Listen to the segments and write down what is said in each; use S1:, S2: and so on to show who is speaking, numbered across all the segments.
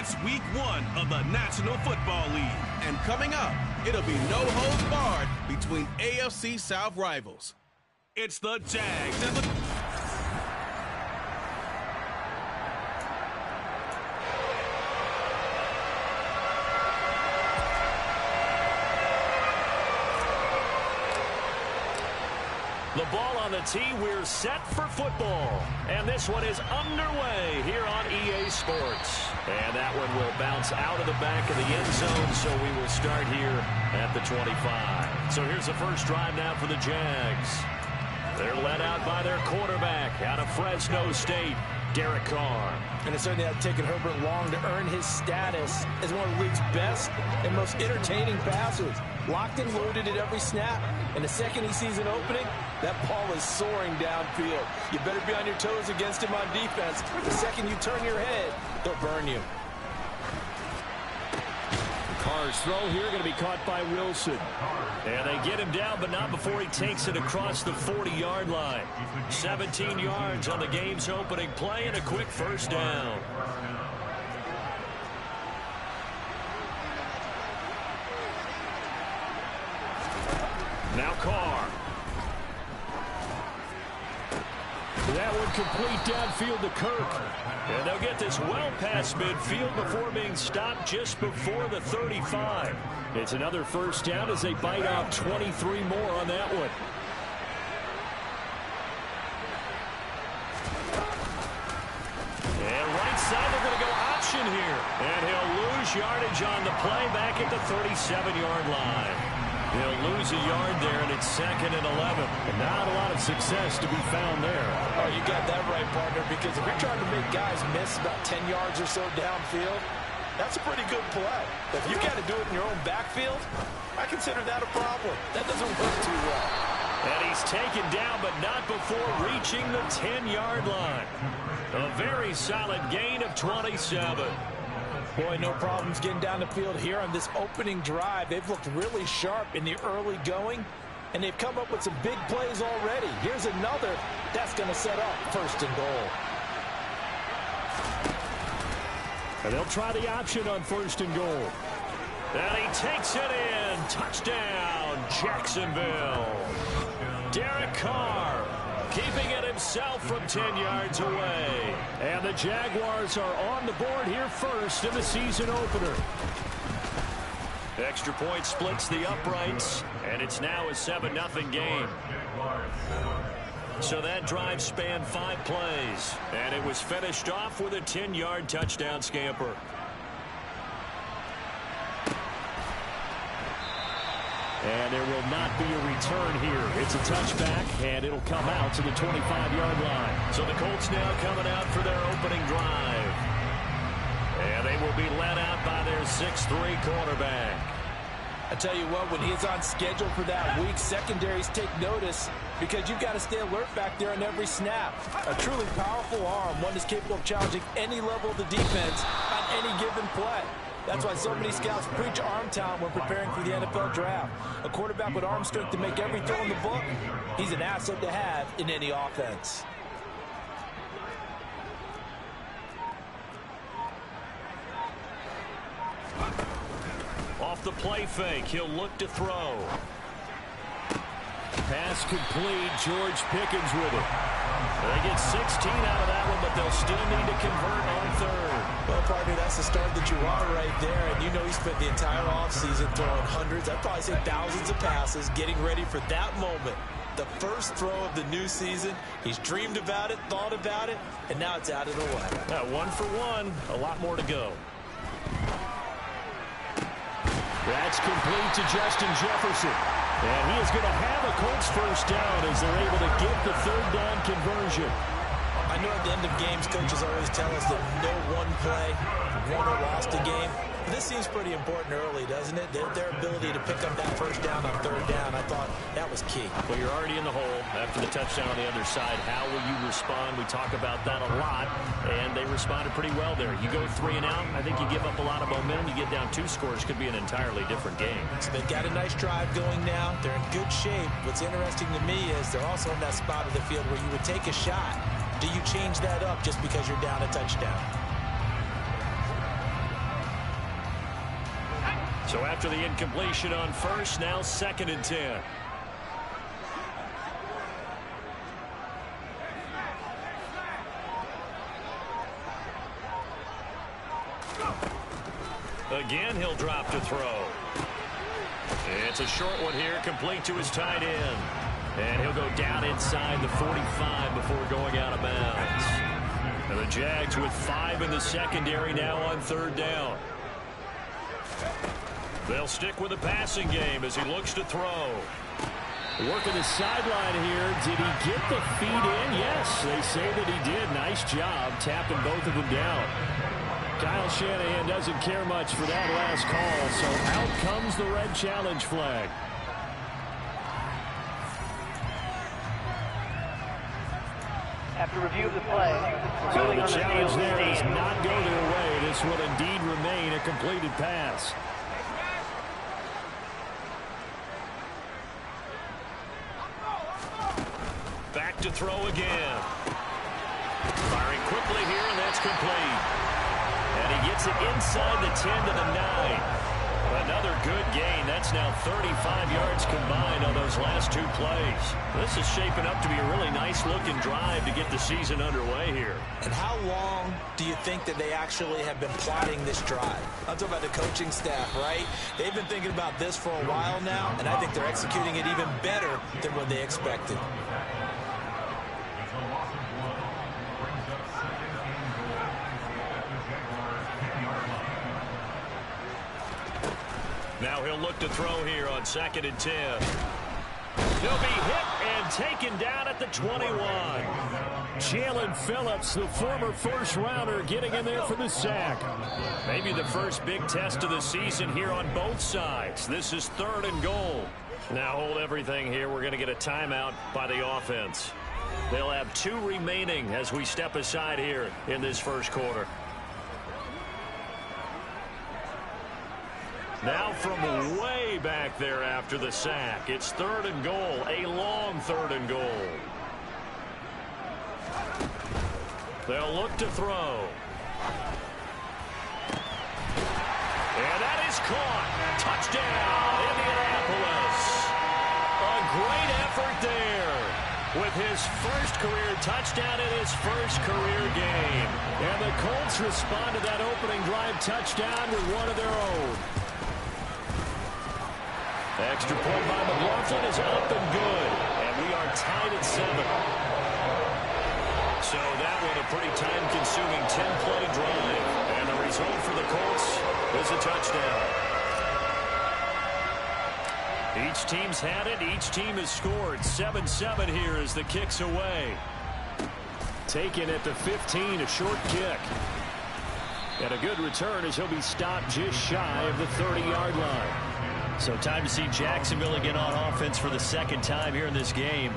S1: It's week 1 of the National Football League. And coming up, it'll be no holds barred between AFC South rivals. It's the Jags and the...
S2: The ball on the tee, we're set for football. And this one is underway here on EA Sports. And that one will bounce out of the back of the end zone, so we will start here at the 25. So here's the first drive now for the Jags. They're led out by their quarterback out of Fresno State, Derek Carr.
S3: And it certainly has taken Herbert long to earn his status as one of the league's best and most entertaining passers. Locked and loaded at every snap. And the second he sees an opening, that ball is soaring downfield. You better be on your toes against him on defense. The second you turn your head, they'll burn you.
S2: Carr's throw here going to be caught by Wilson. And they get him down, but not before he takes it across the 40-yard line. 17 yards on the game's opening play and a quick first down. Now Carr. That one complete downfield to Kirk. And they'll get this well past midfield before being stopped just before the 35. It's another first down as they bite off 23 more on that one. And right side, they're going to go option here. And he'll lose yardage on the play back at the 37-yard line. He'll lose a yard there, and it's 2nd and 11. And not a lot of success to be found there.
S3: Oh, you got that right, partner, because if you're trying to make guys miss about 10 yards or so downfield, that's a pretty good play. If you got to do it in your own backfield, I consider that a problem. That doesn't work too well.
S2: And he's taken down, but not before reaching the 10-yard line. A very solid gain of 27.
S3: Boy, no problems getting down the field here on this opening drive. They've looked really sharp in the early going, and they've come up with some big plays already. Here's another that's going to set up 1st and goal.
S2: And they'll try the option on 1st and goal. And he takes it in. Touchdown, Jacksonville. Derek Carr keeping it himself from 10 yards away. And the Jaguars are on the board here first in the season opener. Extra point splits the uprights, and it's now a 7-0 game. So that drive spanned 5 plays, and it was finished off with a 10-yard touchdown scamper. And there will not be a return here. It's a touchback, and it'll come out to the 25-yard line. So the Colts now coming out for their opening drive. And they will be led out by their 6'3" quarterback.
S3: I tell you what, when he's on schedule for that week, secondaries take notice because you've got to stay alert back there on every snap. A truly powerful arm, one that's capable of challenging any level of the defense on any given play. That's why so many scouts preach arm talent when preparing for the NFL draft. A quarterback with arm strength to make every throw in the book, he's an asset to have in any offense.
S2: Off the play fake, he'll look to throw. Pass complete, George Pickens with it. They get 16 out of that one, but they'll still need to convert on 3rd.
S3: Well, partner, that's the start that you want right there. And you know he spent the entire offseason throwing hundreds, I'd probably say thousands of passes, getting ready for that moment. The first throw of the new season. He's dreamed about it, thought about it, and now it's out of the way.
S2: 1 for 1, a lot more to go. That's complete to Justin Jefferson. And he is going to have a Colts first down as they're able to get the 3rd down conversion.
S3: I know at the end of games, coaches always tell us that no one play won or lost a game. But this seems pretty important early, doesn't it? Their ability to pick up that first down on 3rd down, I thought that was key.
S2: Well, you're already in the hole after the touchdown on the other side. How will you respond? We talk about that a lot, and they responded pretty well there. You go 3 and out, I think you give up a lot of momentum. You get down 2 scores, could be an entirely different game.
S3: So they've got a nice drive going now. They're in good shape. What's interesting to me is they're also in that spot of the field where you would take a shot. Do you change that up just because you're down a touchdown?
S2: So after the incompletion on first, now 2nd and 10. Again, he'll drop to throw. It's a short one here, complete to his tight end. And he'll go down inside the 45 before going out of bounds. And the Jags with 5 in the secondary now on 3rd down. They'll stick with the passing game as he looks to throw. Working the sideline here. Did he get the feet in? Yes, they say that he did. Nice job tapping both of them down. Kyle Shanahan doesn't care much for that last call, so out comes the red challenge flag.
S4: After review of the play,
S2: so the challenge there does not go their way. This will indeed remain a completed pass. Back to throw again. Firing quickly here, and that's complete. And he gets it inside the 10 to the 9. Another good gain. That's now 35 yards combined on those last 2 plays. This is shaping up to be a really nice-looking drive to get the season underway here.
S3: And how long do you think that they actually have been plotting this drive? I'm talking about the coaching staff, right? They've been thinking about this for a while now, and I think they're executing it even better than what they expected.
S2: Now he'll look to throw here on 2nd and 10. He'll be hit and taken down at the 21. Jalen Phillips, the former first-rounder, getting in there for the sack. Maybe the first big test of the season here on both sides. This is 3rd and goal. Now hold everything here. We're going to get a timeout by the offense. They'll have 2 remaining as we step aside here in this first quarter. Now from way back there after the sack, it's 3rd and goal, a long 3rd and goal. They'll look to throw. And that is caught. Touchdown, Indianapolis. A great effort there with his first career touchdown in his first career game. And the Colts respond to that opening drive touchdown with one of their own. Extra point by McLaughlin is up and good. And we are tied at 7. So that one a pretty time-consuming 10-play drive. And the result for the Colts is a touchdown. Each team's had it. Each team has scored. 7-7 here as the kick's away. Taken at the 15, a short kick. And a good return as he'll be stopped just shy of the 30-yard line. So time to see Jacksonville again on offense for the 2nd time here in this game.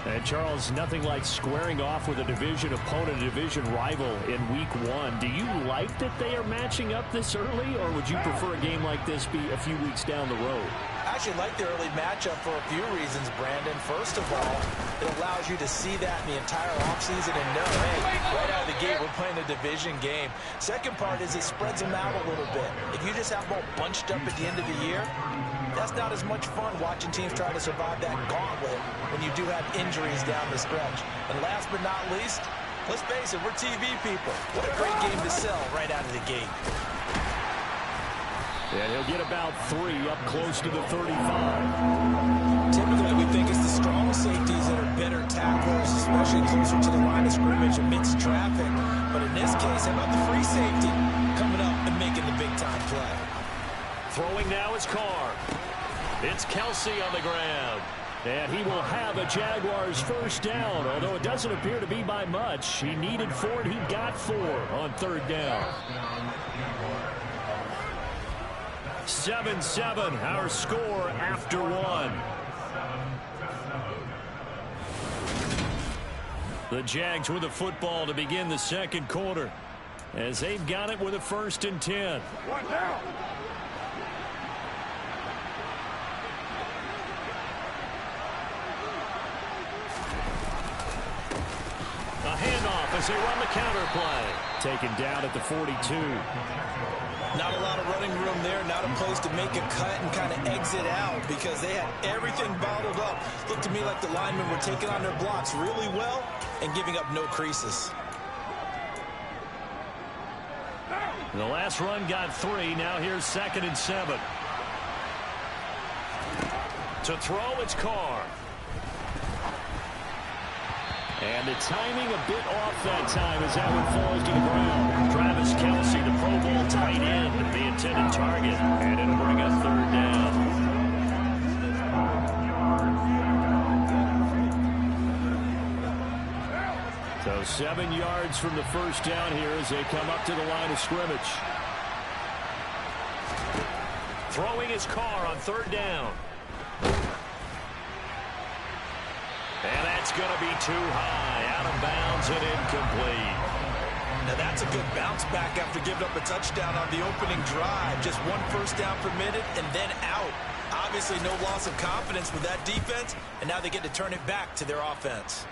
S2: And Charles, nothing like squaring off with a division opponent, a division rival in week 1. Do you like that they are matching up this early, or would you prefer a game like this be a few weeks down the road?
S3: I actually like the early matchup for a few reasons, Brandon. First of all, it allows you to see that in the entire offseason and know, hey, right out of the gate, we're playing a division game. Second part is it spreads them out a little bit. If you just have them all bunched up at the end of the year, that's not as much fun watching teams try to survive that gauntlet when you do have injuries down the stretch. And last but not least, let's face it, we're TV people. What a great game to sell right out of the gate.
S2: And he'll get about 3 up close to the 35.
S3: Typically, we think it's the strong safeties that are better tacklers, especially closer to the line of scrimmage amidst traffic. But in this case, how about the free safety coming up and making the big-time play?
S2: Throwing now is Carr. It's Kelsey on the ground. And he will have a Jaguars first down, although it doesn't appear to be by much. He needed 4, and he got 4 on 3rd down. 7-7, our score after 1. The Jags with the football to begin the 2nd quarter, as they've got it with a 1st and 10.
S5: One down.
S2: A handoff, as they run the counter play. Taken down at the 42.
S3: Not a lot of running room there, not a place to make a cut and kind of exit out because they had everything bottled up. Looked to me like the linemen were taking on their blocks really well and giving up no creases.
S2: The last run got 3. Now here's 2nd and 7. To throw, it's Carr. And the timing a bit off that time as that one falls to the ground. Travis Kelce, the Pro Bowl tight end, the intended target. And it'll bring up 3rd down. So 7 yards from the first down here as they come up to the line of scrimmage. Throwing his Carr on 3rd down. And that's going to be too high. Out of bounds and incomplete.
S3: Now that's a good bounce back after giving up a touchdown on the opening drive. Just 1 first down permitted and then out. Obviously no loss of confidence with that defense, and now they get to turn it back to their offense.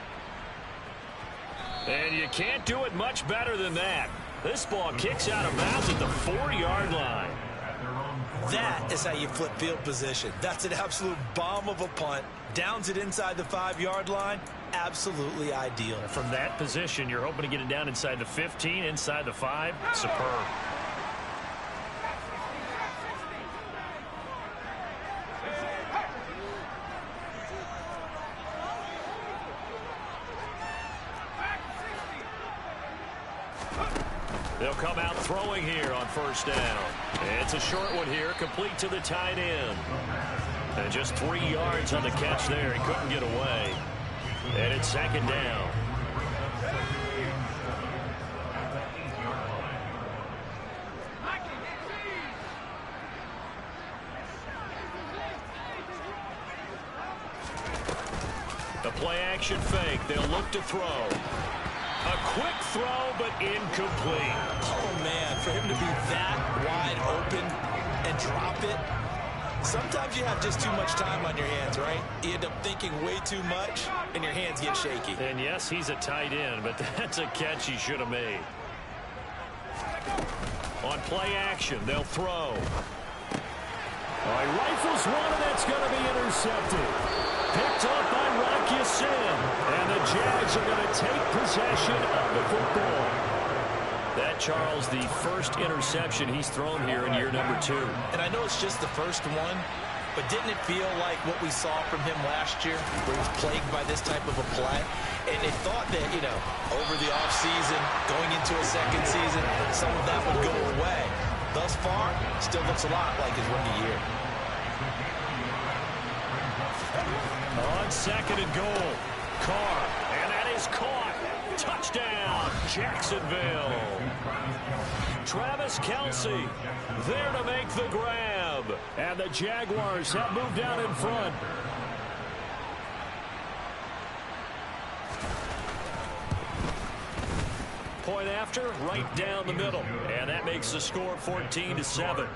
S2: And you can't do it much better than that. This ball kicks out of bounds at the 4-yard line.
S3: That is how you flip field position. That's an absolute bomb of a punt. Downs it inside the 5-yard line. Absolutely ideal.
S2: From that position, you're hoping to get it down inside the 15, inside the 5. Superb. They'll come out throwing here on 1st down. It's a short one here, complete to the tight end. And just 3 yards on the catch there. He couldn't get away. And it's 2nd down. The play-action fake. They'll look to throw. A quick throw, but incomplete.
S3: Oh, man, for him to be that wide open and drop it. Sometimes you have just too much time on your hands, right? You end up thinking way too much, and your hands get shaky.
S2: And yes, he's a tight end, but that's a catch he should have made. On play action, they'll throw. Oh, he rifles one, and that's going to be intercepted. Picked up by Rocky Sin, and the Jags are going to take possession of the football. That, Charles, the first interception he's thrown here in year number 2.
S3: And I know it's just the first one, but didn't it feel like what we saw from him last year, where he was plagued by this type of a play? And they thought that, you know, over the offseason, going into a second season, some of that would go away. Thus far, still looks a lot like his rookie year.
S2: On 2nd and goal, Carr, and that is caught. Touchdown, Jacksonville. Travis Kelce there to make the grab. And the Jaguars have moved out in front. Point after, right down the middle. And that makes the score 14-7.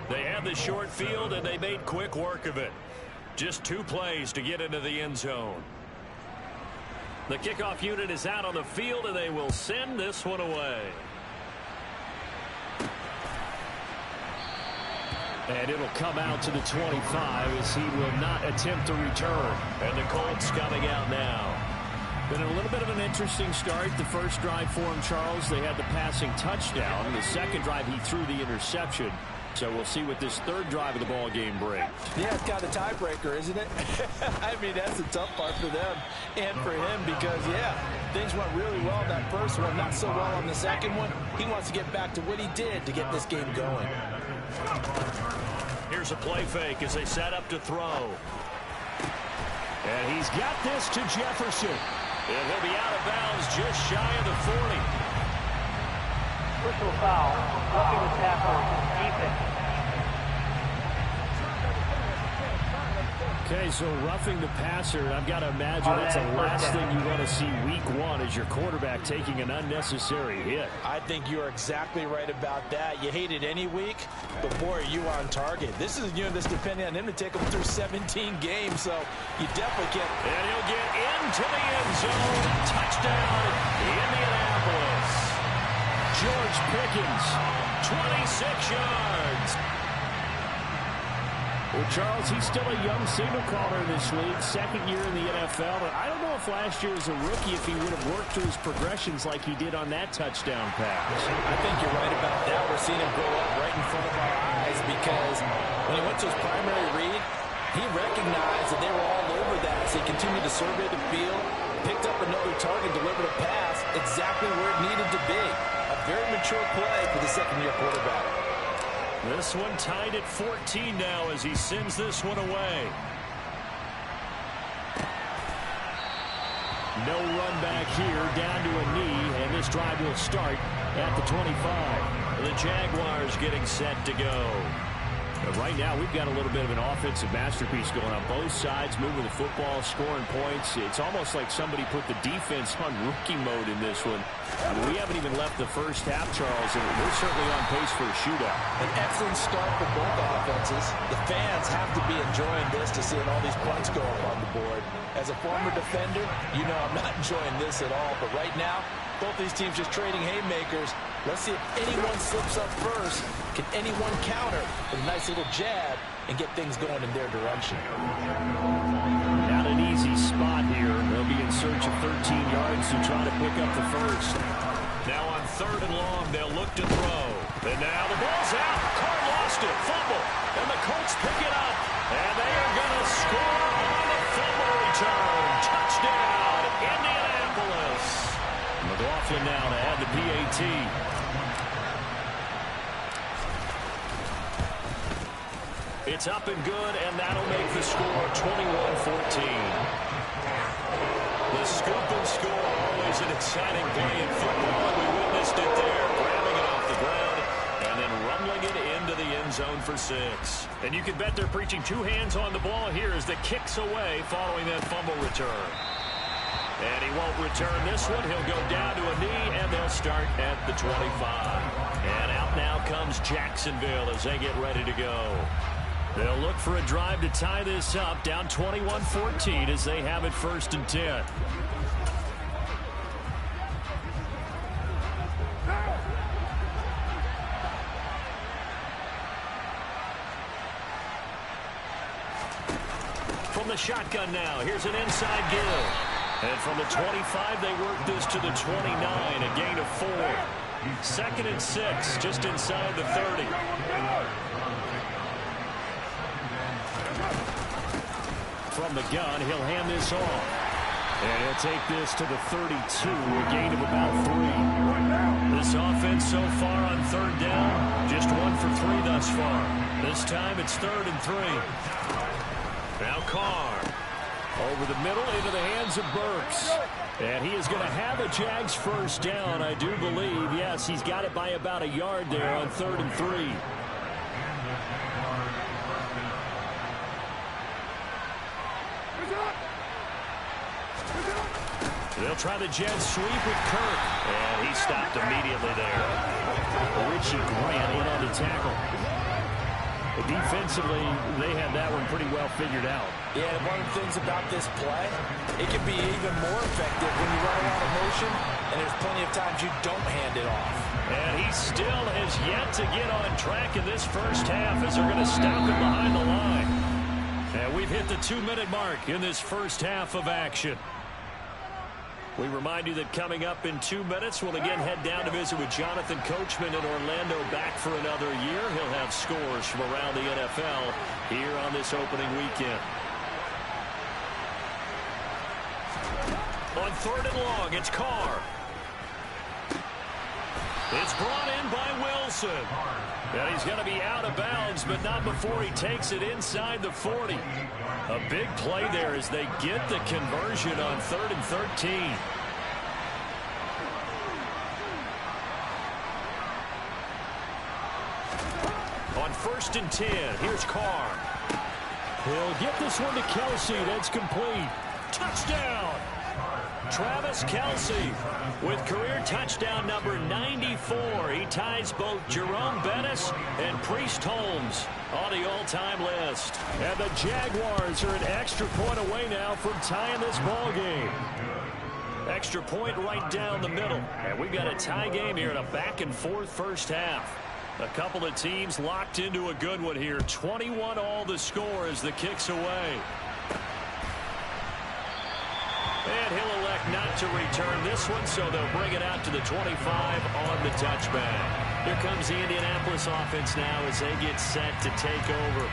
S2: They had the short field, and they made quick work of it. Just 2 plays to get into the end zone. The kickoff unit is out on the field, and they will send this one away. And it'll come out to the 25 as he will not attempt to return. And the Colts coming out now. Been a little bit of an interesting start. The first drive for him, Charles, they had the passing touchdown. The second drive, he threw the interception. So we'll see what this third drive of the ball game brings.
S3: Yeah, it's got a tiebreaker, isn't it? I mean, that's the tough part for them and for him because, yeah, things went really well in that first one, not so well on the second one. He wants to get back to what he did to get this game going.
S2: Here's a play fake as they set up to throw. And he's got this to Jefferson. And he'll be out of bounds just shy of the 40.
S4: Personal foul, roughing the tackle, defense.
S2: Okay, so roughing the passer, I've got to imagine that's the last thing you want to see week one is your quarterback taking an unnecessary hit.
S3: I think you're exactly right about that. You hate it any week, but boy, are you on target. This is a unit that's depending on him to take him through 17 games, so you definitely can't.
S2: And he'll get into the end zone. Touchdown, Indianapolis. George Pickens, 26 yards. Well, Charles, he's still a young signal caller in this league, second year in the NFL. But I don't know if last year as a rookie, if he would have worked through his progressions like he did on that touchdown pass.
S3: I think you're right about that. We're seeing him grow up right in front of our eyes because when he went to his primary read, he recognized that they were all over that. So he continued to survey the field, picked up another target, delivered a pass exactly where it needed to be. A very mature play for the second-year quarterback.
S2: This one tied at 14 now as he sends this one away. No run back here, down to a knee, and this drive will start at the 25. The Jaguars getting set to go. But right now, we've got a little bit of an offensive masterpiece going on both sides, moving the football, scoring points. It's almost like somebody put the defense on rookie mode in this one. I mean, we haven't even left the first half, Charles, and we're certainly on pace for a shootout.
S3: An excellent start for both offenses. The fans have to be enjoying this to seeing all these points go up on the board. As a former defender, you know I'm not enjoying this at all. But right now, both these teams just trading haymakers. Let's see if anyone slips up first. Can anyone counter with a nice little jab and get things going in their direction?
S2: Not an easy spot here. They'll be in search of 13 yards to try to pick up the first. Now on third and long, they'll look to throw. And now the ball's out. Carr lost it. Fumble. And the Colts pick it up. And they are going to score on the fumble return. Touchdown, Indianapolis. McLaughlin now to add the PAT. It's up and good, and that'll make the score 21-14. The scoop and score, always an exciting play in football, and we witnessed it there, grabbing it off the ground and then rumbling it into the end zone for 6. And you can bet they're preaching two hands on the ball here as the kick's away following that fumble return. And he won't return this one. He'll go down to a knee, and they'll start at the 25. And out now comes Jacksonville as they get ready to go. They'll look for a drive to tie this up, down 21-14 as they have it 1st and 10. From the shotgun now, here's an inside give. And from the 25, they work this to the 29, a gain of 4. 2nd and 6, just inside the 30. From the gun, he'll hand this off. And he'll take this to the 32, a gain of about 3. This offense so far on 3rd down, just 1 for 3 thus far. This time it's 3rd and 3. Now Carr. Over the middle into the hands of Burks. And he is going to have a Jags first down, I do believe. Yes, he's got it by about a yard there on 3rd and 3. They'll try the jet sweep with Kirk. And he stopped immediately there. Richie Grant in on the tackle. But defensively, they had that one pretty well figured out.
S3: Yeah, and one of the things about this play, it can be even more effective when you run a lot of motion, and there's plenty of times you don't hand it off.
S2: And he still has yet to get on track in this first half as they're going to stop him behind the line. And we've hit the 2-minute mark in this first half of action. We remind you that coming up in 2 minutes, we'll again head down to visit with Jonathan Coachman in Orlando, back for another year. He'll have scores from around the NFL here on this opening weekend. On 3rd and long, it's Carr. It's brought in by Wilson. And he's going to be out of bounds, but not before he takes it inside the 40. A big play there as they get the conversion on 3rd and 13. On 1st and 10, here's Carr. He'll get this one to Kelsey. That's complete. Touchdown! Travis Kelsey with career touchdown number 94. He ties both Jerome Bettis and Priest Holmes on the all-time list. And the Jaguars are an extra point away now from tying this ball game. Extra point right down the middle. And we've got a tie game here in a back-and-forth first half. A couple of teams locked into a good one here. 21 all the score as the kick's away. And he'll elect not to return this one, so they'll bring it out to the 25 on the touchback. Here comes the Indianapolis offense now as they get set to take over.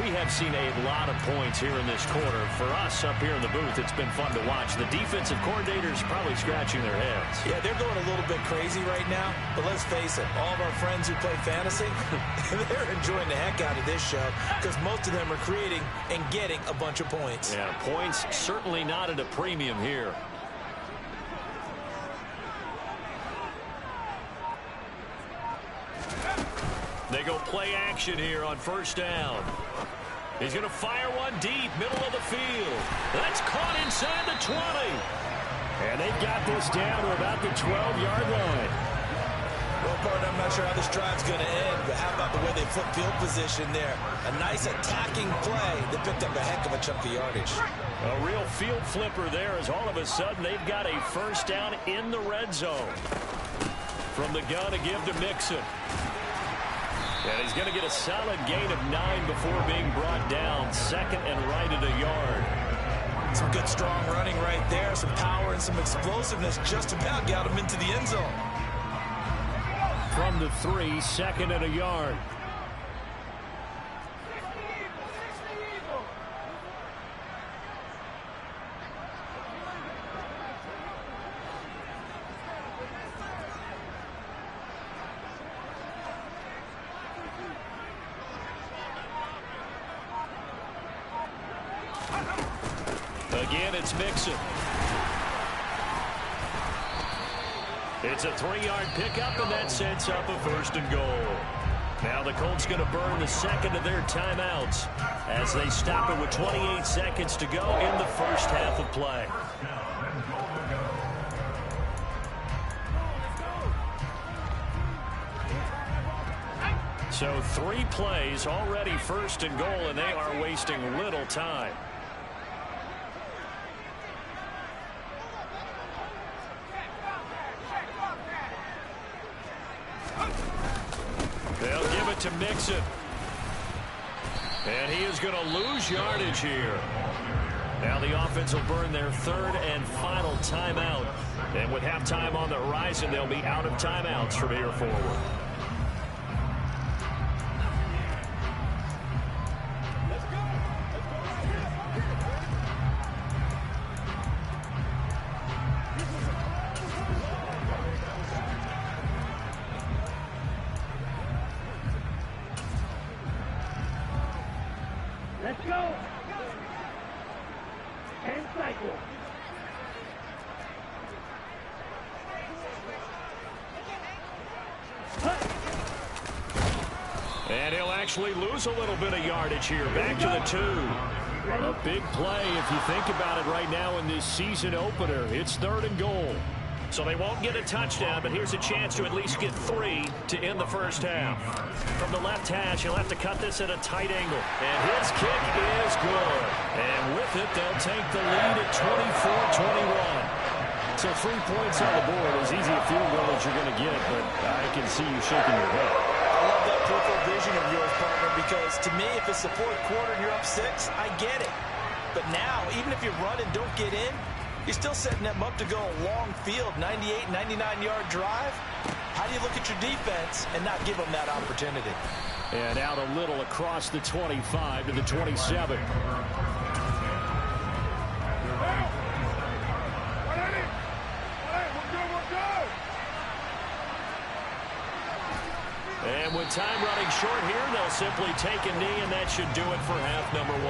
S2: We have seen a lot of points here in this quarter. For us up here in the booth, it's been fun to watch. The defensive coordinators probably scratching their heads.
S3: Yeah, they're going a little bit crazy right now. But let's face it, all of our friends who play fantasy, they're enjoying the heck out of this show because most of them are creating and getting a bunch of points.
S2: Yeah, points certainly not at a premium here. They go play action here on first down. He's going to fire one deep, middle of the field. That's caught inside the 20. And they've got this down to about the 12-yard line.
S3: Well, partner, I'm not sure how this drive's going to end, but how about the way they flip field position there? A nice attacking play that picked up a heck of a chunk of yardage.
S2: A real field flipper there as all of a sudden they've got a first down in the red zone. From the gun to give to Mixon. And he's going to get a solid gain of 9 before being brought down. Second and right at a yard.
S3: Some good strong running right there. Some power and some explosiveness just about got him into the end zone.
S2: From the 3, second and a yard. Again, it's Mixon. It's a 3-yard pickup, and that sets up a first and goal. Now the Colts going to burn the second of their timeouts as they stop it with 28 seconds to go in the first half of play. So 3 plays, already first and goal, and they are wasting little time. They'll give it to Mixon. And he is going to lose yardage here. Now the offense will burn their third and final timeout. And with halftime on the horizon, they'll be out of timeouts from here forward.
S4: Let's go. And cycle.
S2: And he'll actually lose a little bit of yardage here. Back to the 2. A big play if you think about it right now in this season opener. It's third and goal. So they won't get a touchdown, but here's a chance to at least get 3 to end the first half. From the left hash, he'll have to cut this at a tight angle. And his kick is good. And with it, they'll take the lead at 24-21. So 3 points on the board, as easy a field goal as you're going to get, but I can see you shaking your head.
S3: I love that peripheral vision of yours, partner, because to me, if it's the fourth quarter and you're up 6, I get it. But now, even if you run and don't get in, you're still setting them up to go a long field, 98, 99-yard drive. How do you look at your defense and not give them that opportunity?
S2: And out a little across the 25 to the 27. And with time running short here, they'll simply take a knee, and that should do it for half number 1.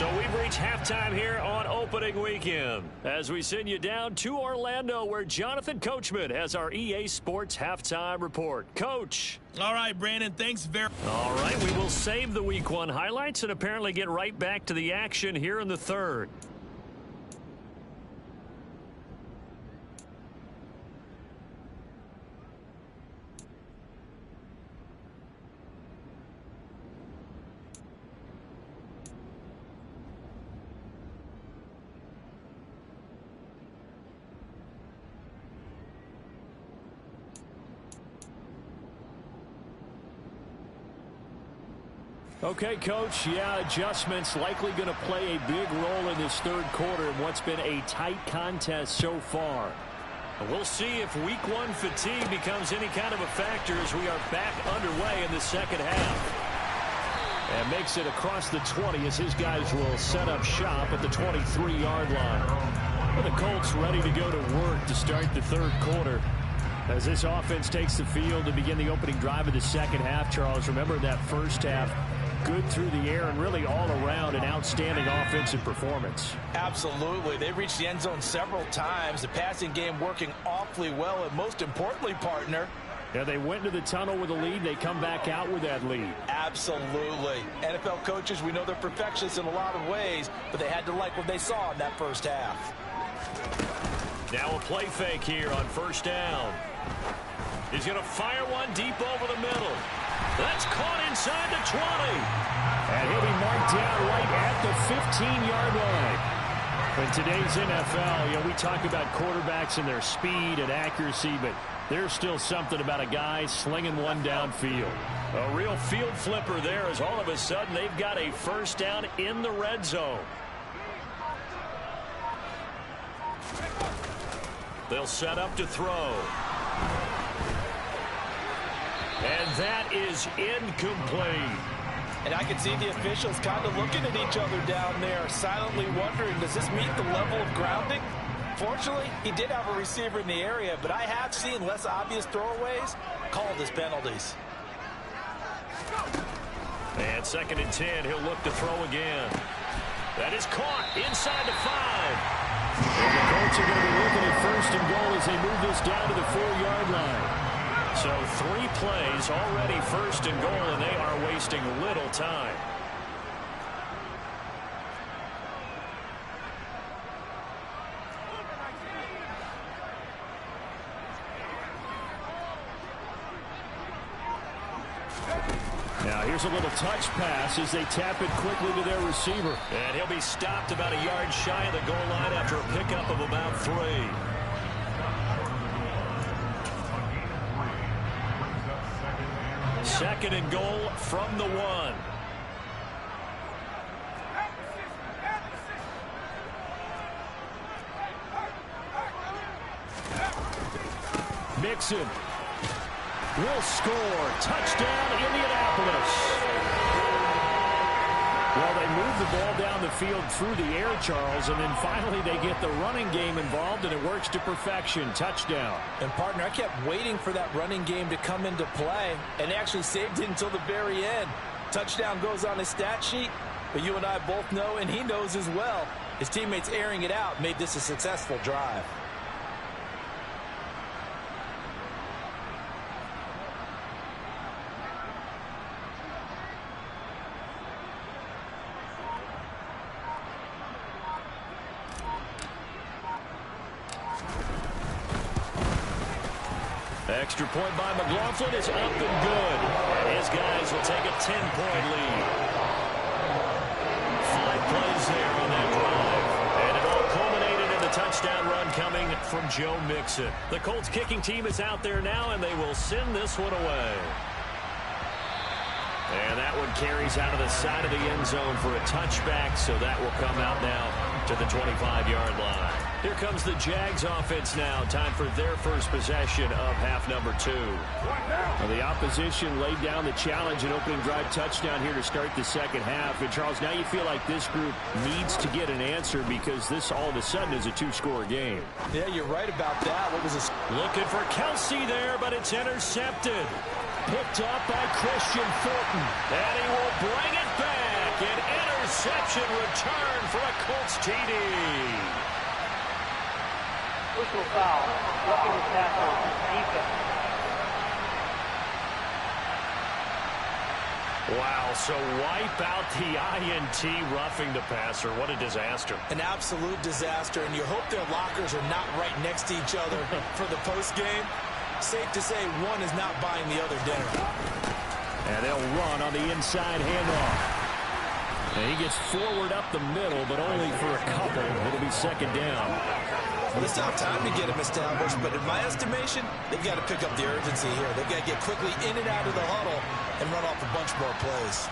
S2: So we've reached halftime here on opening weekend as we send you down to Orlando where Jonathan Coachman has our EA Sports halftime report. Coach.
S5: All right, Brandon, thanks very much.
S2: All right, we will save the week one highlights and apparently get right back to the action here in the third. Okay, Coach, adjustments likely going to play a big role in this third quarter in what's been a tight contest so far. We'll see if week one fatigue becomes any kind of a factor as we are back underway in the second half. And makes it across the 20 as his guys will set up shop at the 23-yard line. Well, the Colts ready to go to work to start the third quarter. As this offense takes the field to begin the opening drive of the second half, Charles, remember that first half, good through the air and really all around an outstanding offensive performance.
S3: Absolutely. They reached the end zone several times. The passing game working awfully well, and most importantly, partner.
S2: Yeah, they went into the tunnel with a lead. They come back out with that lead.
S3: Absolutely. NFL coaches, we know they're perfectionists in a lot of ways, but they had to like what they saw in that first half.
S2: Now a play fake here on first down. He's going to fire one deep over the middle. That's caught inside the 20. And he'll be marked down right at the 15-yard line. In today's NFL, we talk about quarterbacks and their speed and accuracy, but there's still something about a guy slinging one downfield. A real field flipper there as all of a sudden they've got a first down in the red zone. They'll set up to throw. And that is incomplete.
S3: And I can see the officials kind of looking at each other down there, silently wondering, does this meet the level of grounding? Fortunately, he did have a receiver in the area, but I have seen less obvious throwaways called as penalties.
S2: And 2nd and 10, he'll look to throw again. That is caught inside the 5. And the Colts are going to be looking at 1st and goal as they move this down to the 4-yard line. So 3 plays already 1st and goal, and they are wasting little time. Now here's a little touch pass as they tap it quickly to their receiver. And he'll be stopped about a yard shy of the goal line after a pickup of about 3. 2nd and goal from the 1. Mixon will score. Touchdown, Indianapolis. Well, they move the ball down the field through the air, Charles, and then finally they get the running game involved, and it works to perfection. Touchdown.
S3: And, partner, I kept waiting for that running game to come into play, and they actually saved it until the very end. Touchdown goes on his stat sheet, but you and I both know, and he knows as well, his teammates airing it out made this a successful drive.
S2: Extra point by McLaughlin is up and good. And his guys will take a 10-point lead. 5 plays there on that drive. And it all culminated in the touchdown run coming from Joe Mixon. The Colts kicking team is out there now, and they will send this one away. And that one carries out of the side of the end zone for a touchback, so that will come out now to the 25-yard line. Here comes the Jags offense now. Time for their first possession of half number 2.
S6: Well, the opposition laid down the challenge and opening drive touchdown here to start the second half. And, Charles, now you feel like this group needs to get an answer because this all of a sudden is a 2-score game.
S3: Yeah, you're right about that. What was this?
S2: Looking for Kelsey there, but it's intercepted. Picked up by Christian Fulton. And he will bring it back. pocket. Interception return for a Colts TD.
S4: Personal foul. Roughing the passer. Defense.
S2: Wow, so wipe out the INT, roughing the passer. What a disaster.
S3: An absolute disaster, and you hope their lockers are not right next to each other for the postgame. Safe to say one is not buying the other dinner.
S6: And they'll run on the inside handoff. And he gets forward up the middle, but only for a couple. It'll be second down.
S3: Well, they still have time to get him established, but in my estimation, they've got to pick up the urgency here. They've got to get quickly in and out of the huddle and run off a bunch more plays.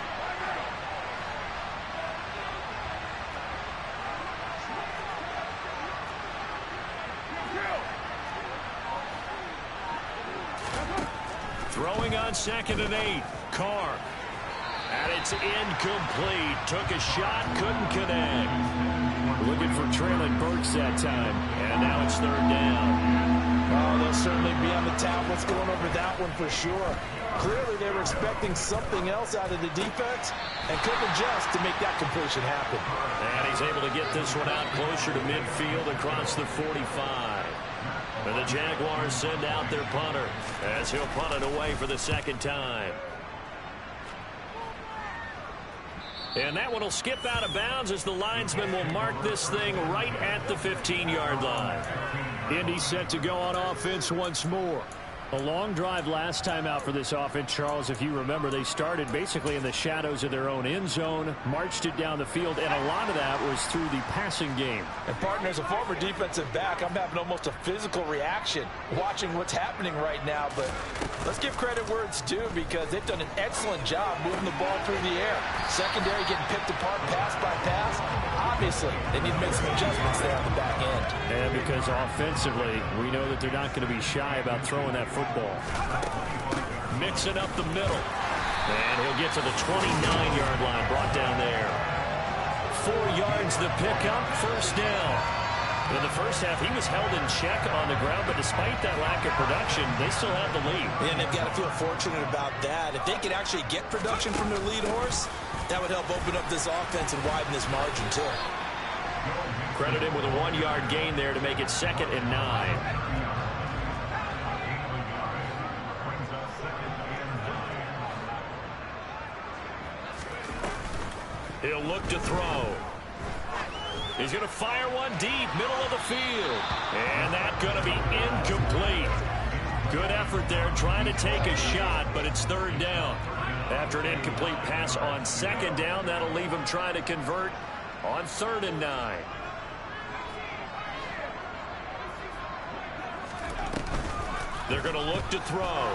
S2: Throwing on 2nd and 8. Carr. And it's incomplete. Took a shot, couldn't connect.
S6: Looking for Traylon Burks that time. And now it's 3rd down.
S3: Oh, they'll certainly be on the tablets going over that one for sure. Clearly, they were expecting something else out of the defense and couldn't adjust to make that completion happen.
S2: And he's able to get this one out closer to midfield across the 45. And the Jaguars send out their punter as he'll punt it away for the 2nd time. And that one will skip out of bounds as the linesman will mark this thing right at the 15-yard line.
S6: Indy set to go on offense once more. A long drive last time out for this offense, Charles. If you remember, they started basically in the shadows of their own end zone, marched it down the field, and a lot of that was through the passing game.
S3: And, partner, as a former defensive back, I'm having almost a physical reaction watching what's happening right now. But let's give credit where it's due because they've done an excellent job moving the ball through the air. Secondary getting picked apart pass by pass. Obviously, they need to make some adjustments there on the back end.
S6: And because offensively, we know that they're not going to be shy about throwing that football.
S2: Mixing up the middle. And he'll get to the 29-yard line, brought down there. 4 yards the pickup, 1st down. In the first half, he was held in check on the ground, but despite that lack of production, they still have the lead.
S3: And they've got to feel fortunate about that. If they could actually get production from their lead horse, that would help open up this offense and widen this margin, too.
S2: Credit him with a 1-yard gain there to make it 2nd and 9. He'll look to throw. He's going to fire one deep, middle of the field. And that's going to be incomplete. Good effort there, trying to take a shot, but it's 3rd down. After an incomplete pass on 2nd down, that'll leave him trying to convert on 3rd and 9. They're going to look to throw.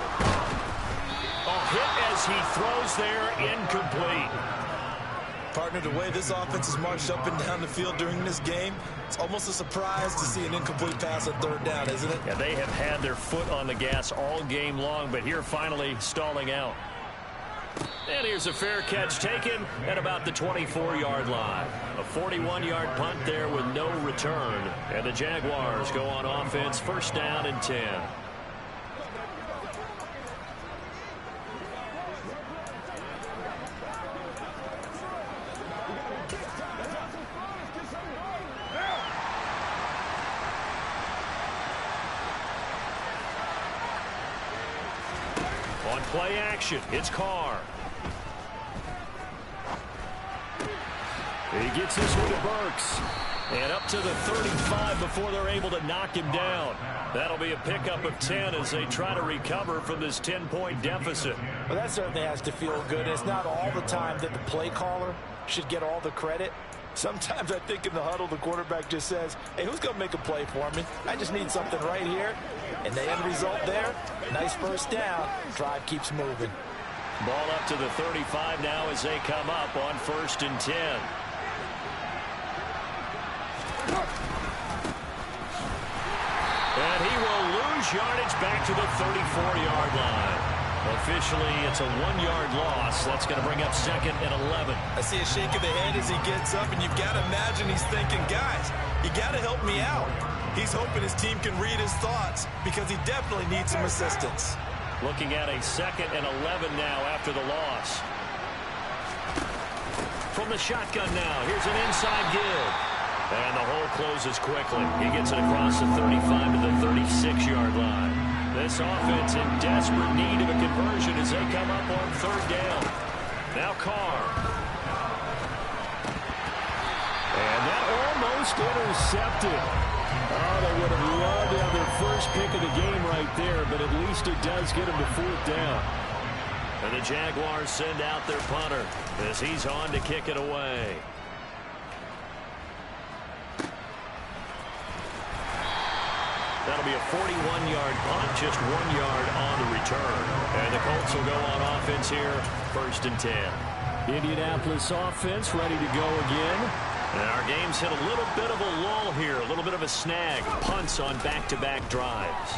S2: A hit as he throws there, incomplete.
S3: Partner, the way this offense has marched up and down the field during this game, it's almost a surprise to see an incomplete pass on 3rd down, isn't it?
S2: Yeah, they have had their foot on the gas all game long, but here finally stalling out. And here's a fair catch taken at about the 24-yard line. A 41-yard punt there with no return. And the Jaguars go on offense, 1st down and 10. On play action, it's Carr. He gets this one to Burks. And up to the 35 before they're able to knock him down. That'll be a pickup of 10 as they try to recover from this 10-point deficit.
S3: Well, that certainly has to feel good. It's not all the time that the play caller should get all the credit. Sometimes I think in the huddle, the quarterback just says, hey, who's going to make a play for me? I just need something right here. And the end result there, nice 1st down. Drive keeps moving.
S2: Ball up to the 35 now as they come up on 1st and 10. And he will lose yardage back to the 34-yard line. Officially, it's a 1-yard loss. That's going to bring up 2nd and 11.
S3: I see a shake of the head as he gets up, and you've got to imagine he's thinking, guys, you got to help me out. He's hoping his team can read his thoughts because he definitely needs some assistance.
S2: Looking at a 2nd and 11 now after the loss. from the shotgun now. Here's an inside give. And the hole closes quickly. He gets it across the 35 to the 36-yard line. This offense in desperate need of a conversion as they come up on third down. Now Carr. And that almost intercepted. Oh, they would have loved to have their first pick of the game right there, but at least it does get them to fourth down. And the Jaguars send out their punter as he's on to kick it away. That'll be a 41-yard punt, just 1 yard on the return. And the Colts will go on offense here, 1st and 10.
S6: Indianapolis offense ready to go again.
S2: And our game's hit a little bit of a lull here, a little bit of a snag. Punts on back-to-back drives.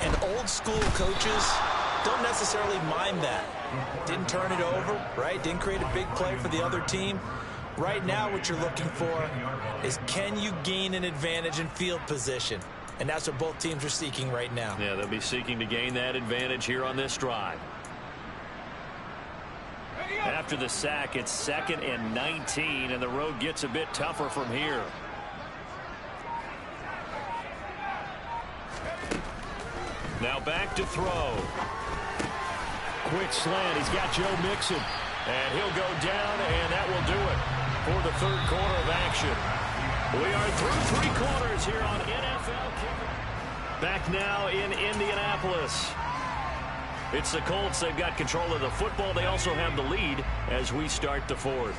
S3: And old school coaches don't necessarily mind that. Didn't turn it over, right? Didn't create a big play for the other team. Right now what you're looking for is, can you gain an advantage in field position? And that's what both teams are seeking right now.
S2: Yeah, they'll be seeking to gain that advantage here on this drive. After the sack, it's 2nd and 19, and the road gets a bit tougher from here. Now back to throw.
S6: Quick slant. He's got Joe Mixon.
S2: And he'll go down, and that will do it for the 3rd quarter of action. We are through 3 quarters here on NFL Kickoff. Back now in Indianapolis. It's the Colts. They've got control of the football. They also have the lead as we start the 4th.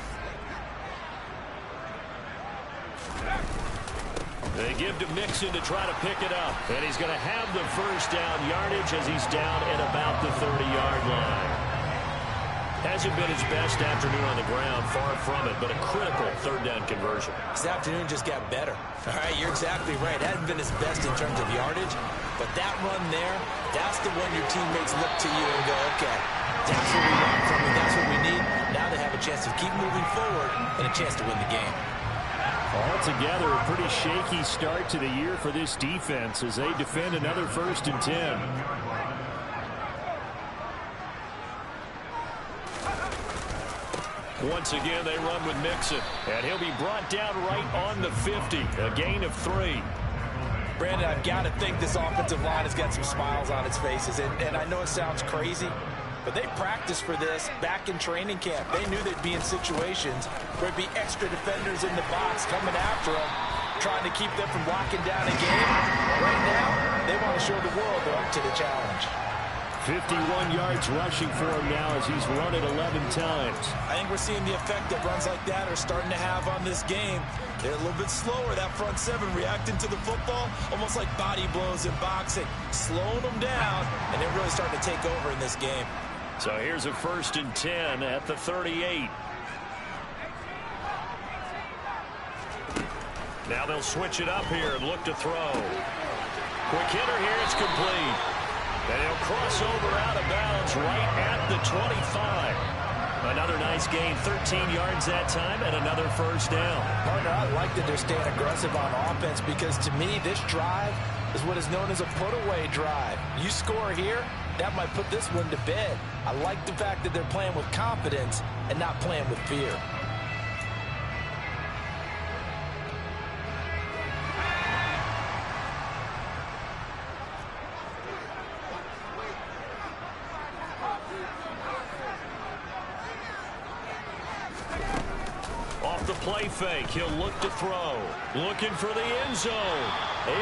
S2: They give to Mixon to try to pick it up. And he's going to have the first down yardage as he's down at about the 30-yard line. Hasn't been his best afternoon on the ground, far from it, but a critical 3rd down conversion.
S3: This afternoon just got better. All right, you're exactly right. Hasn't been his best in terms of yardage, but that run there, that's the one your teammates look to you and go, okay, that's what we want from you, that's what we need. Now they have a chance to keep moving forward and a chance to win the game.
S6: Altogether, a pretty shaky start to the year for this defense as they defend another 1st and 10.
S2: Once again, they run with Mixon, and he'll be brought down right on the 50, a gain of 3.
S3: Brandon, I've got to think this offensive line has got some smiles on its faces, and I know it sounds crazy, but they practiced for this back in training camp. They knew they'd be in situations where there'd be extra defenders in the box coming after them, trying to keep them from locking down a game. Right now, they want to show the world they're up to the challenge.
S6: 51 yards rushing for him now as he's run it 11 times.
S3: I think we're seeing the effect that runs like that are starting to have on this game. They're a little bit slower, that front 7, reacting to the football, almost like body blows in boxing, slowing them down, and they're really starting to take over in this game.
S2: So here's a 1st and 10 at the 38. Now they'll switch it up here and look to throw. Quick hitter here, it's complete. And he'll cross over out of bounds right at the 25. Another nice gain, 13 yards that time, and another 1st down.
S3: Partner, I like that they're staying aggressive on offense because, to me, this drive is what is known as a put-away drive. You score here, that might put this one to bed. I like the fact that they're playing with confidence and not playing with fear.
S2: Off the play fake, he'll look to throw. Looking for the end zone.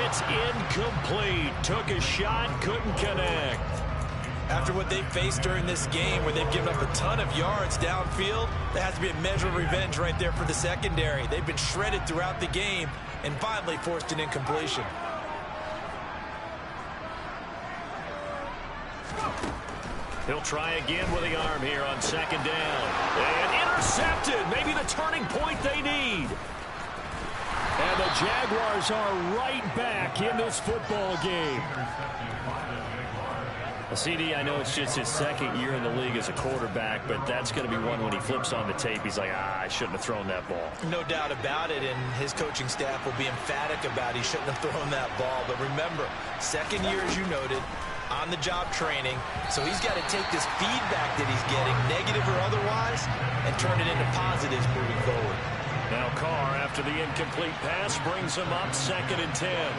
S2: It's incomplete. Took a shot, couldn't connect.
S3: After what they faced during this game where they've given up a ton of yards downfield, there has to be a measure of revenge right there for the secondary. They've been shredded throughout the game and finally forced an incompletion.
S2: He'll try again with the arm here on 2nd down. And intercepted. Maybe the turning point they need.
S6: And the Jaguars are right back in this football game.
S2: CD, I know it's just his 2nd year in the league as a quarterback, but that's going to be one when he flips on the tape. He's like, I shouldn't have thrown that ball.
S3: No doubt about it, and his coaching staff will be emphatic about he shouldn't have thrown that ball. But remember, 2nd year, as you noted, on-the-job training, so he's got to take this feedback that he's getting, negative or otherwise, and and turn it into positives moving forward.
S2: Now Carr, after the incomplete pass, brings him up 2nd and 10.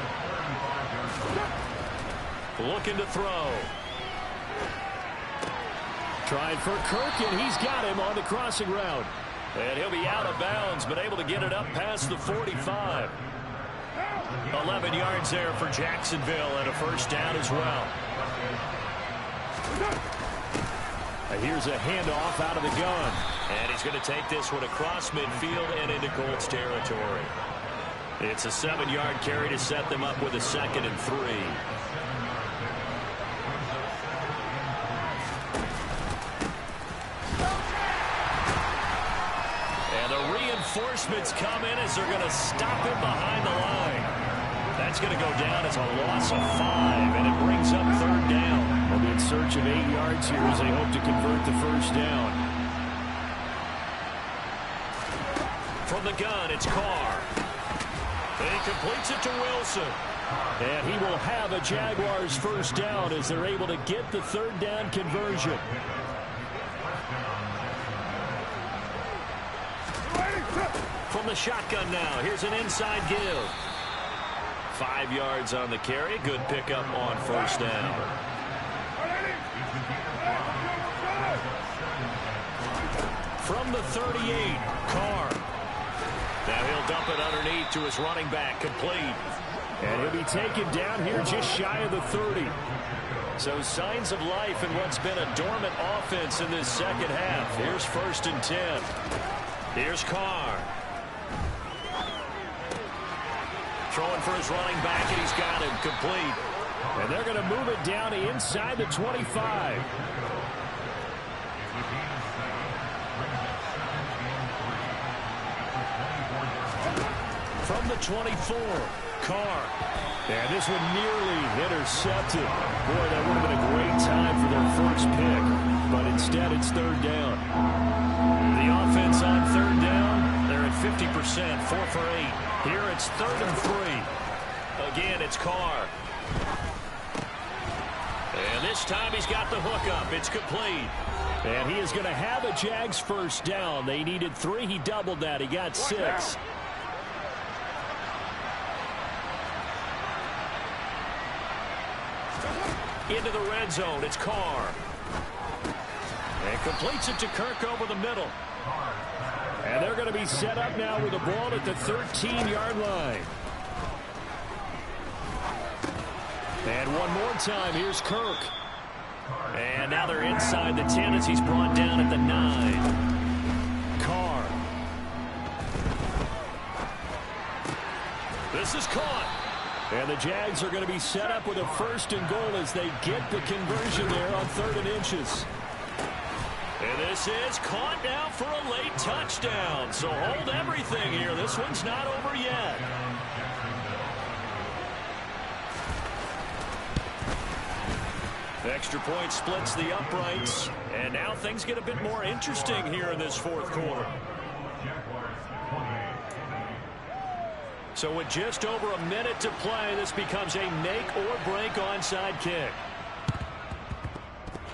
S2: Looking to throw.
S6: Trying for Kirk, and he's got him on the crossing route.
S2: And he'll be out of bounds, but able to get it up past the 45. 11 yards there for Jacksonville, and a first down as well.
S6: Here's a handoff out of the gun.
S2: And he's going to take this one across midfield and into Colts territory. It's a 7-yard carry to set them up with a 2nd and 3. And the reinforcements come in as they're going to stop him behind the line. That's going to go down as a loss of 5, and it brings up 3rd down.
S6: They'll be in search of 8 yards here as they hope to convert the first down.
S2: From the gun, it's Carr. And he completes it to Wilson.
S6: And he will have a Jaguars first down as they're able to get the 3rd down conversion.
S2: From the shotgun now, here's an inside give. 5 yards on the carry. Good pickup on first down. From the 38, Carr. Now he'll dump it underneath to his running back, complete.
S6: And he'll be taken down here just shy of the 30.
S2: So signs of life in what's been a dormant offense in this second half. Here's 1st and 10. Here's Carr. Throwing for his running back, and he's got him complete.
S6: And they're going to move it down to inside the 25.
S2: From the 24, Carr.
S6: And this one nearly intercepted. Boy, that would have been a great time for their first pick. But instead, it's 3rd down.
S2: The offense on 3rd down, they're at 50%, 4 for 8. Here it's 3rd and 3. Again, it's Carr. And this time he's got the hook up. It's complete.
S6: And he is going to have a Jags first down. They needed 3. He doubled that. He got 6.
S2: Into the red zone. It's Carr. And completes it to Kirk over the middle.
S6: And they're going to be set up now with the ball at the 13-yard line. And one more time, here's Kirk.
S2: And now they're inside the 10 as he's brought down at the 9. Carr. This is caught.
S6: And the Jags are going to be set up with a 1st and goal as they get the conversion there on 3rd and inches.
S2: And this is caught now for a late touchdown. So hold everything here. This one's not over yet. Extra point splits the uprights. And now things get a bit more interesting here in this 4th quarter. So with just over a minute to play, this becomes a make-or-break onside kick.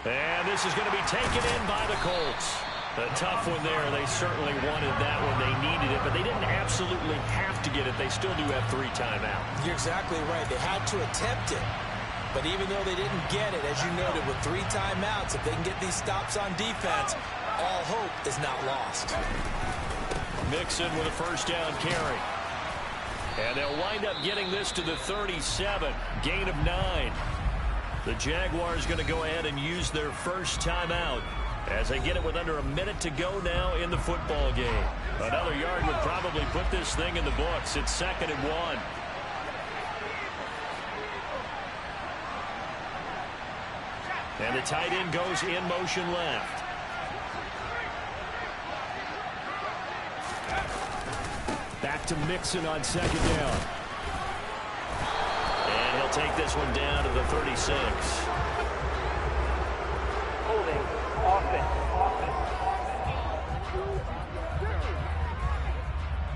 S2: And this is going to be taken in by the Colts. A tough one there. They certainly wanted that one. They needed it, but they didn't absolutely have to get it. They still do have 3 timeouts.
S3: You're exactly right. They had to attempt it. But even though they didn't get it, as you noted, with 3 timeouts, if they can get these stops on defense, all hope is not lost.
S2: Mixon with a first down carry. And they'll wind up getting this to the 37. Gain of 9. The Jaguars going to go ahead and use their first timeout as they get it with under a minute to go now in the football game. Another yard would probably put this thing in the books. It's 2nd and 1. And the tight end goes in motion left.
S6: Back to Mixon on 2nd down.
S2: And he'll take this one down to the 36.
S4: Holding. Offense.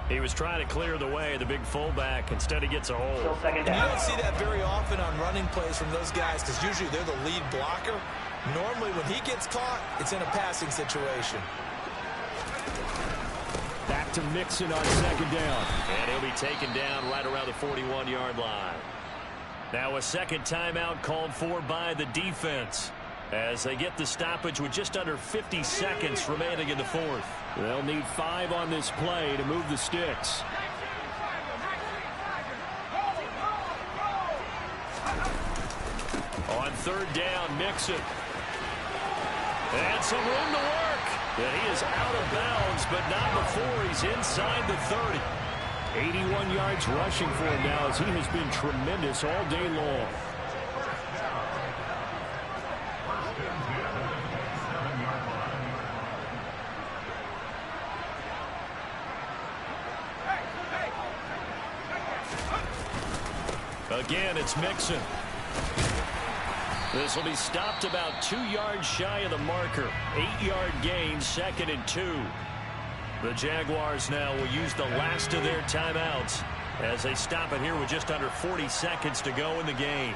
S2: He was trying to clear the way, the big fullback. Instead, he gets a hold.
S4: Still 2nd
S3: And
S4: down.
S3: you don't see that very often on running plays from those guys because usually they're the lead blocker. Normally, when he gets caught, it's in a passing situation.
S6: to Mixon on second down.
S2: And he'll be taken down right around the 41-yard line. Now a second timeout called for by the defense as they get the stoppage with just under 50 seconds remaining in the fourth.
S6: They'll need 5 on this play to move the sticks.
S2: On third down, Mixon. And some room to work. And he is out of bounds, but not before he's inside the 30.
S6: 81 yards rushing for him now as he has been tremendous all day long.
S2: Again, it's Mixon. This will be stopped about 2 yards shy of the marker. 8-yard gain, 2nd and 2. The Jaguars now will use the last of their timeouts as they stop it here with just under 40 seconds to go in the game.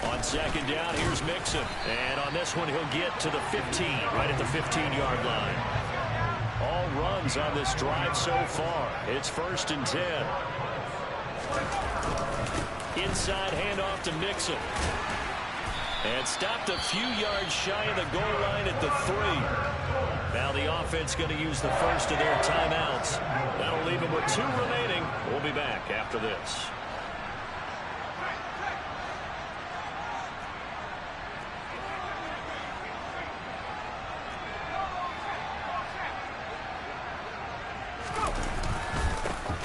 S2: On second down, here's Mixon. And on this one, he'll get to the 15, right at the 15-yard line. All runs on this drive so far. It's 1st and 10. Inside handoff to Mixon. And stopped a few yards shy of the goal line at the 3. Now the offense going to use the first of their timeouts. That'll leave them with 2 remaining. We'll be back after this.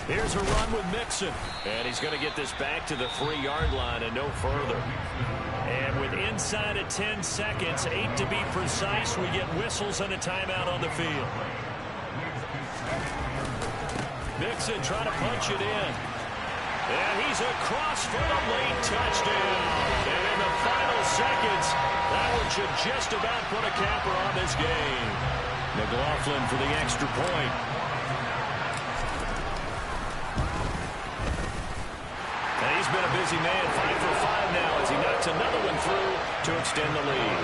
S2: Here's a run with Mixon. And he's going to get this back to the 3-yard line and no further. And with inside of 10 seconds, 8 to be precise, we get whistles and a timeout on the field. Mixon trying to punch it in. And he's across for the late touchdown. And in the final seconds, that one should just about put a capper on this game. McLaughlin for the extra point. He's been a busy man, 5 for 5 now as he knocks another one through to extend the lead.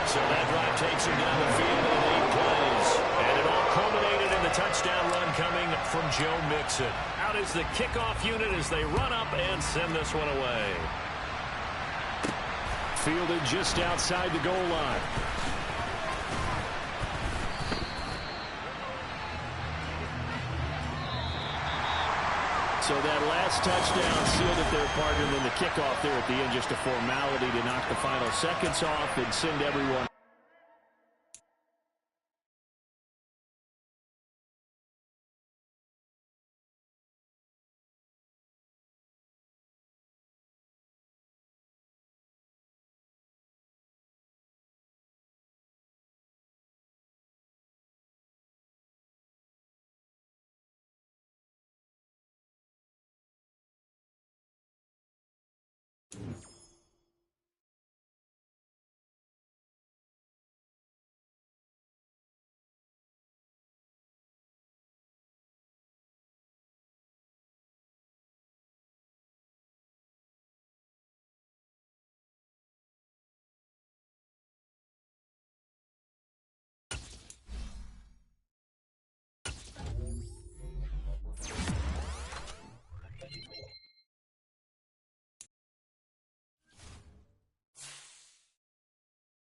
S2: So that drive takes him down the field in 8 plays. And it all culminated in the touchdown run coming from Joe Mixon. Out is the kickoff unit as they run up and send this one away.
S6: Fielded just outside the goal line. So that last touchdown sealed it their partner, and then the kickoff there at the end, just a formality to knock the final seconds off and send everyone.